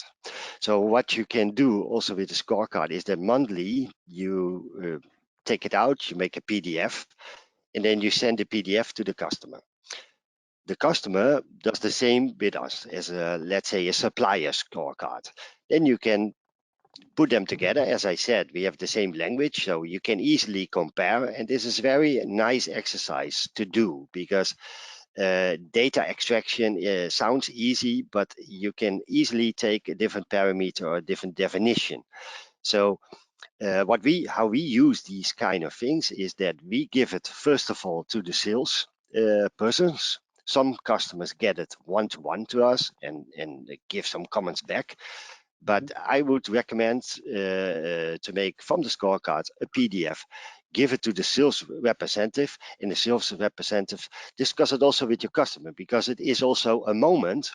S2: So what you can do also with the scorecard is that monthly you take it out, you make a PDF, and then you send the PDF to the customer. The customer does the same with us as let's say a supplier scorecard. Then you can put them together. As I said, we have the same language, so you can easily compare. And this is very nice exercise to do because data extraction sounds easy, but you can easily take a different parameter or a different definition. So how we use these kind of things is that we give it first of all to the sales persons. Some customers get it one-to-one to us and give some comments back. But I would recommend to make from the scorecard a PDF, give it to the sales representative, and the sales representative discuss it also with your customer, because it is also a moment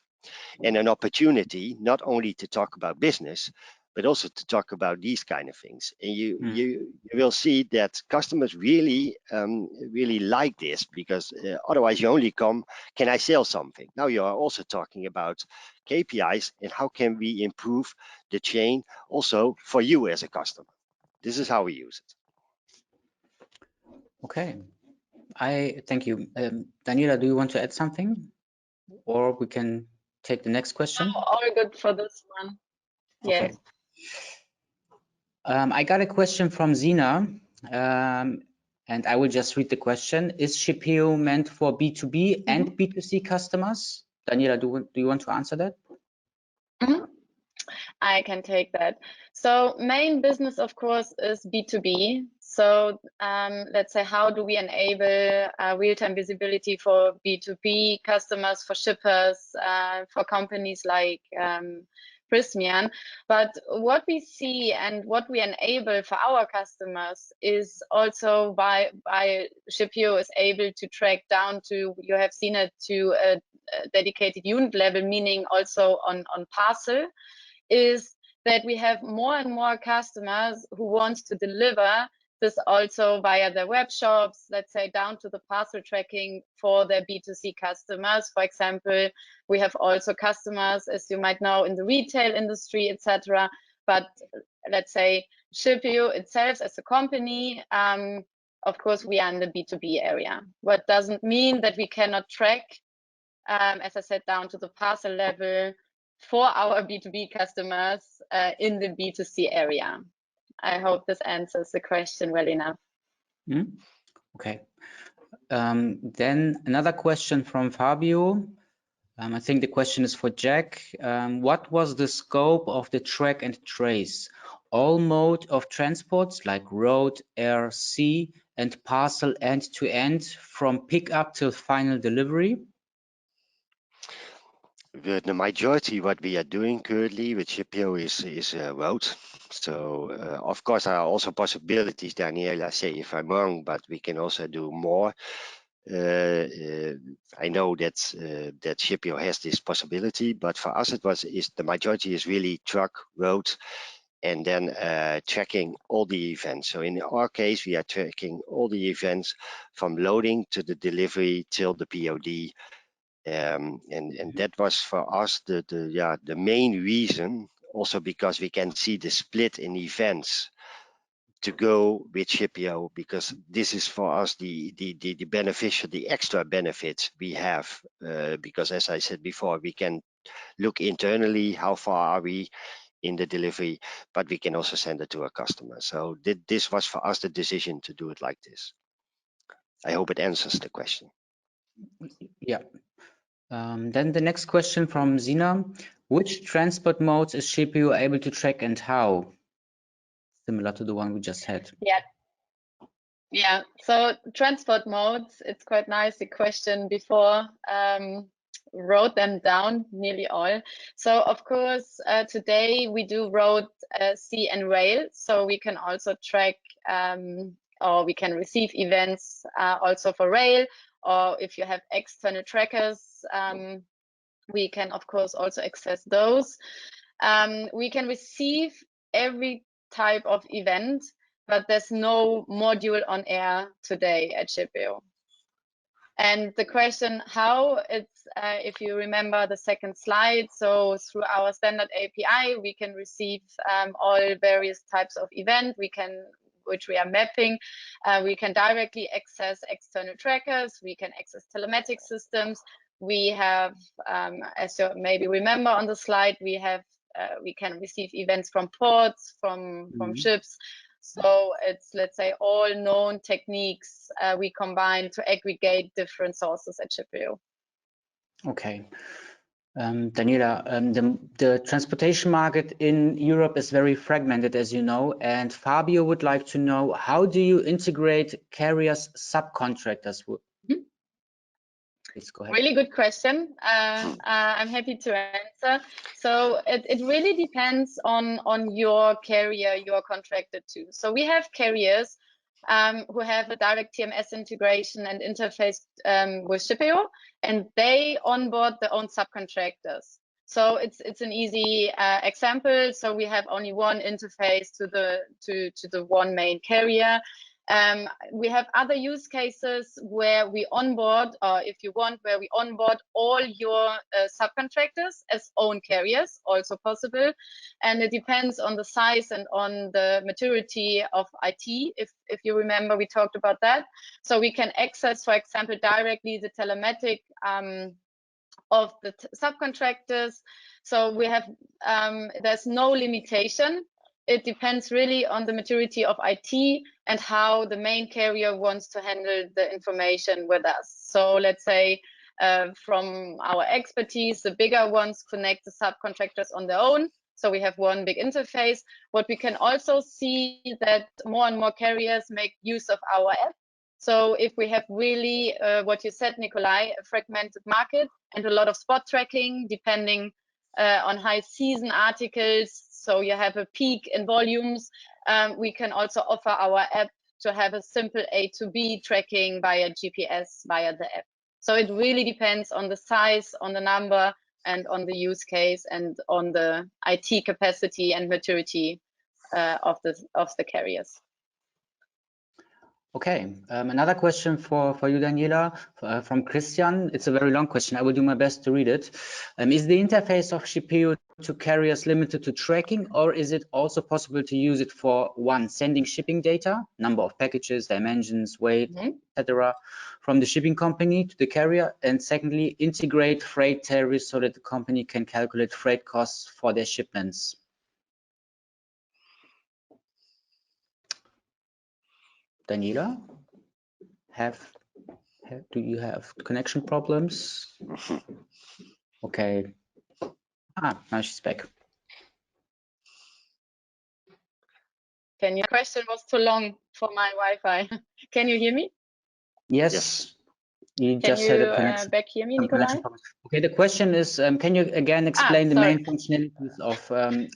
S2: and an opportunity not only to talk about business, but also to talk about these kind of things. And you will see that customers really like this, because otherwise you only come, can I sell something? Now you are also talking about KPIs and how can we improve the chain also for you as a customer. This is how we use it.
S1: Okay, I thank you. Daniela, do you want to add something, or we can take the next question?
S3: Oh, all good for this one. Yes.
S1: Okay. I got a question from Zina, and I will just read the question. Is Shippeo meant for B2B and B2C customers? Daniela, do you want to answer that?
S3: I can take that. So main business, of course, is B2B. So let's say, how do we enable real-time visibility for B2B customers, for shippers, for companies like Prysmian? But what we see and what we enable for our customers is also by Shippeo is able to track down to, you have seen it, to a dedicated unit level, meaning also on parcel, is that we have more and more customers who want to deliver this also via their web shops, let's say down to the parcel tracking for their B2C customers. For example, we have also customers, as you might know, in the retail industry, etc. But let's say Shippeo itself as a company, of course, we are in the B2B area. What doesn't mean that we cannot track, as I said, down to the parcel level for our B2B customers in the B2C area. I hope this answers the question well enough.
S1: Okay. Then another question from Fabio. I think the question is for Jack. What was the scope of the track and trace? All mode of transports like road, air, sea, and parcel end-to-end from pickup till final delivery?
S2: The majority what we are doing currently with Shippeo is road. So of course there are also possibilities, Daniela, say if I'm wrong, but we can also do more. I know that Shippeo has this possibility, but for us the majority is really truck, road, and then tracking all the events. So in our case, we are tracking all the events from loading to the delivery till the POD. And that was for us the main reason, also because we can see the split in events to go with Shippeo, because this is for us the beneficial, the extra benefits we have, because as I said before, we can look internally how far are we in the delivery, but we can also send it to a customer. So this was for us the decision to do it like this. I hope it answers the question.
S1: Yeah. Then the next question from Zina. Which transport modes is Shippeo able to track and how? Similar to the one we just had.
S3: Yeah. So transport modes, it's quite nice. The question before wrote them down, nearly all. So of course, today we do road, sea and rail. So we can also track or we can receive events also for rail, or if you have external trackers, we can of course also access those. We can receive every type of event, but there's no module on air today at Shippeo. And the question how, it's if you remember the second slide, so through our standard API, we can receive all various types of event which we are mapping. We can directly access external trackers, we can access telematics systems. We have, as you maybe remember on the slide, we can receive events from ports, from ships. So it's, let's say, all known techniques we combine to aggregate different sources at Shippeo.
S1: Okay. Daniela, the transportation market in Europe is very fragmented, as you know, and Fabio would like to know, how do you integrate carriers' subcontractors? Please go ahead.
S3: Really good question. I'm happy to answer. So it really depends on your carrier you're contracted to. So we have carriers who have a direct TMS integration and interface with Shippeo, and they onboard their own subcontractors. So it's an easy example. So we have only one interface to the one main carrier. We have other use cases where we onboard, or if you want, where we onboard all your subcontractors as own carriers, also possible. And it depends on the size and on the maturity of IT. If you remember, we talked about that. So we can access, for example, directly the telematic of the subcontractors. So we have, there's no limitation. It depends really on the maturity of IT and how the main carrier wants to handle the information with us. So let's say from our expertise, the bigger ones connect the subcontractors on their own. So we have one big interface. What we can also see that more and more carriers make use of our app. So if we have really, what you said, Nikolai, a fragmented market and a lot of spot tracking, depending on high season articles, so you have a peak in volumes, we can also offer our app to have a simple A to B tracking via GPS, via the app. So it really depends on the size, on the number, and on the use case, and on the IT capacity and maturity of the carriers.
S1: Okay, another question for you, Daniela, from Christian. It's a very long question. I will do my best to read it. Is the interface of Shippeo to carriers limited to tracking, or is it also possible to use it for one, sending shipping data, number of packages, dimensions, weight, etc., from the shipping company to the carrier, and secondly, integrate freight tariffs so that the company can calculate freight costs for their shipments? Daniela, do you have connection problems? Okay. Now she's back.
S3: Your question was too long for my Wi-Fi. Can you hear me?
S1: Yes. You just had a connection.
S3: Back hear me, Nikolai?
S1: Okay, the question is, can you again explain the main functionalities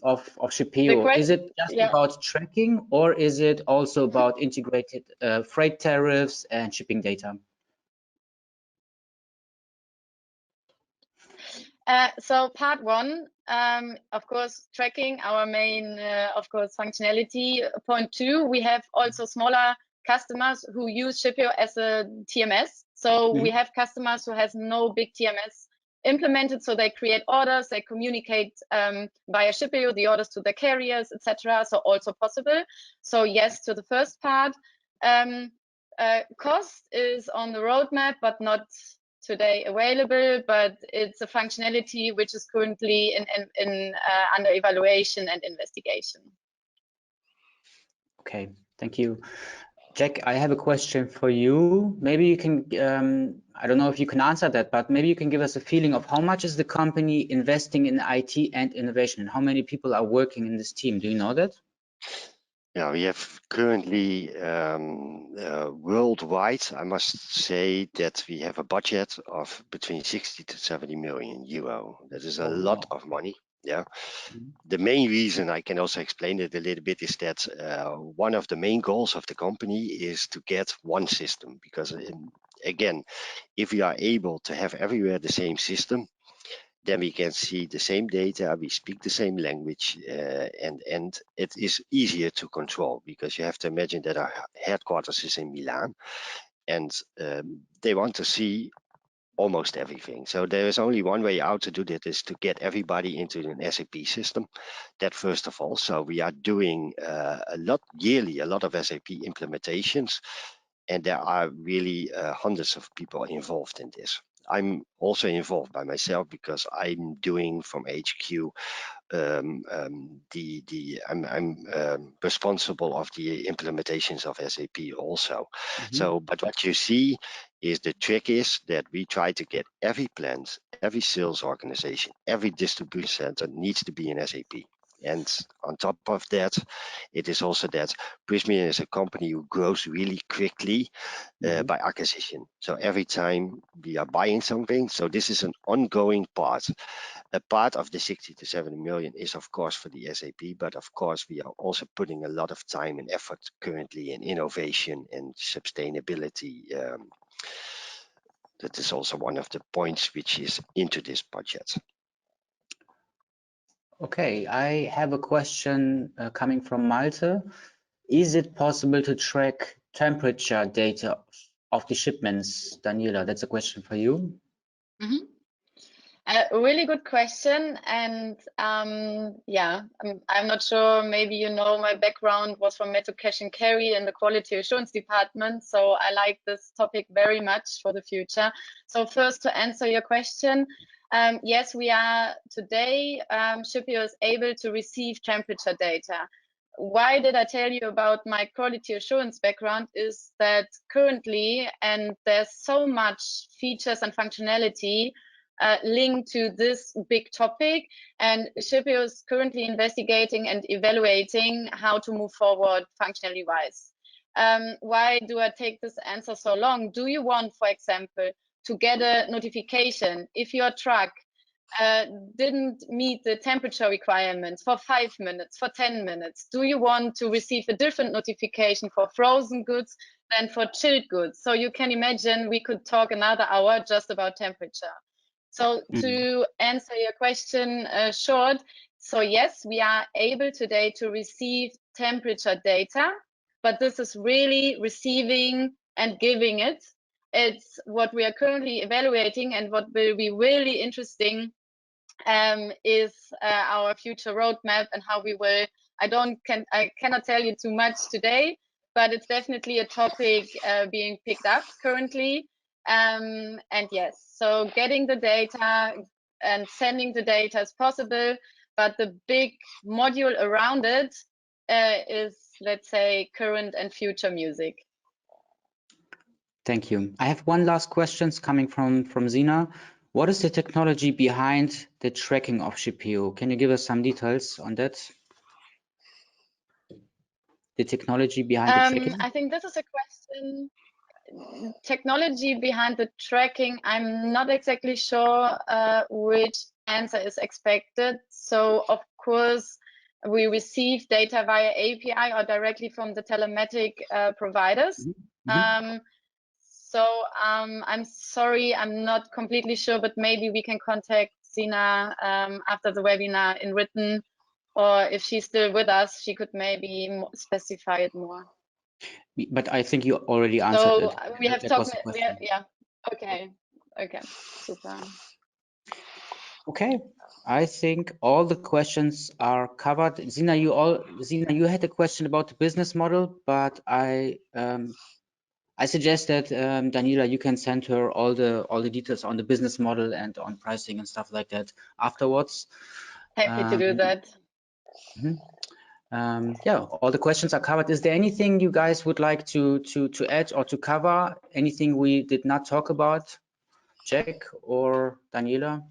S1: of Shippeo? Is it just about tracking, or is it also about integrated freight tariffs and shipping data?
S3: So part one, of course, tracking, our main, of course, functionality. Point two, we have also smaller customers who use Shippeo as a TMS. So we have customers who has no big TMS implemented, so they create orders, they communicate via Shippeo the orders to the carriers, etc. So also possible. So yes to the first part. Cost is on the roadmap, but not today available, but it's a functionality which is currently under evaluation and investigation.
S1: Okay, thank you. Jack, I have a question for you. Maybe you can, I don't know if you can answer that, but maybe you can give us a feeling of how much is the company investing in IT and innovation, and how many people are working in this team? Do you know that?
S2: Yeah, we have currently worldwide, I must say that we have a budget of between 60 to 70 million euro. That is a lot of money. Yeah. The main reason, I can also explain it a little bit, is that one of the main goals of the company is to get one system, because again, if we are able to have everywhere the same system, then we can see the same data, we speak the same language, and it is easier to control, because you have to imagine that our headquarters is in Milan, and they want to see almost everything. So there is only one way out to do that, is to get everybody into an SAP system. That first of all. So we are doing yearly a lot of SAP implementations, and there are really hundreds of people involved in this. I'm also involved by myself, because I'm doing from HQ I'm responsible of the implementations of SAP also. So, but what you see is, the trick is that we try to get every plant, every sales organization, every distribution center needs to be in SAP. And on top of that, it is also that Prysmian is a company who grows really quickly by acquisition. So every time we are buying something, so this is an ongoing part. A part of the 60 to 70 million is of course for the SAP, but of course we are also putting a lot of time and effort currently in innovation and sustainability. That is also one of the points which is into this budget.
S1: Okay, I have a question coming from Malte. Is it possible to track temperature data of the shipments? Daniela, that's a question for you.
S3: A really good question, and yeah, I'm not sure, maybe you know, my background was from Metro Cash and Carry in the quality assurance department, so I like this topic very much for the future. So first, to answer your question, Yes, we are today. Shippeo is able to receive temperature data. Why did I tell you about my quality assurance background is that currently, and there's so much features and functionality linked to this big topic, and Shippeo is currently investigating and evaluating how to move forward functionally wise. Why do I take this answer so long? Do you want, for example, to get a notification if your truck didn't meet the temperature requirements for 5 minutes, for 10 minutes? Do you want to receive a different notification for frozen goods than for chilled goods? So you can imagine we could talk another hour just about temperature. So to answer your question short, so yes, we are able today to receive temperature data, but this is really receiving and giving it. It's what we are currently evaluating, and what will be really interesting is our future roadmap and how we will. I cannot tell you too much today, but it's definitely a topic being picked up currently. And yes, so getting the data and sending the data is possible, but the big module around it is, let's say, current and future music.
S1: Thank you. I have one last question coming from Zina. What is the technology behind the tracking of Shippeo? Can you give us some details on that? The technology behind the tracking?
S3: I think this is a question. Technology behind the tracking, I'm not exactly sure which answer is expected. So of course, we receive data via API or directly from the telematic providers. So I'm sorry, I'm not completely sure, but maybe we can contact Sina after the webinar in written, or if she's still with us, she could maybe specify it more.
S1: But I think you already answered
S3: so
S1: it.
S3: We have
S1: That
S3: talked.
S1: yeah.
S3: Okay. Super.
S1: Okay. I think all the questions are covered. Zina, you had a question about the business model, but I suggest that Daniela, you can send her all the details on the business model and on pricing and stuff like that afterwards.
S3: Happy to do that.
S1: Yeah, all the questions are covered. Is there anything you guys would like to add or to cover? Anything we did not talk about? Jack or Daniela?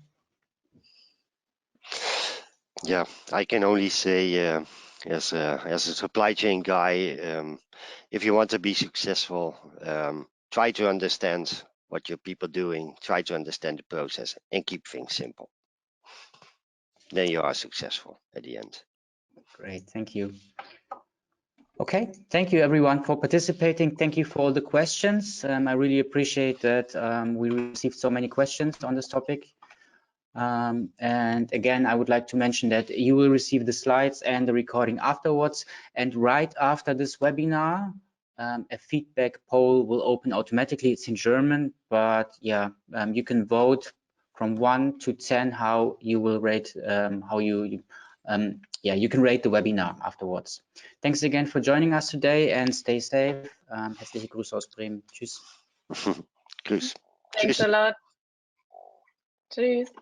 S2: Yeah, I can only say as a supply chain guy, if you want to be successful, try to understand what your people doing, try to understand the process, and keep things simple. Then you are successful at the end.
S1: Great, thank you. Okay, thank you everyone for participating. Thank you for all the questions. I really appreciate that we received so many questions on this topic. And again, I would like to mention that you will receive the slides and the recording afterwards. And right after this webinar, a feedback poll will open automatically. It's in German, but yeah, you can vote from 1 to 10 how you will rate, you can rate the webinar afterwards. Thanks again for joining us today and stay safe. Herzliche Grüße aus Bremen. Tschüss.
S2: Grüß.
S3: Thanks a lot. Tschüss.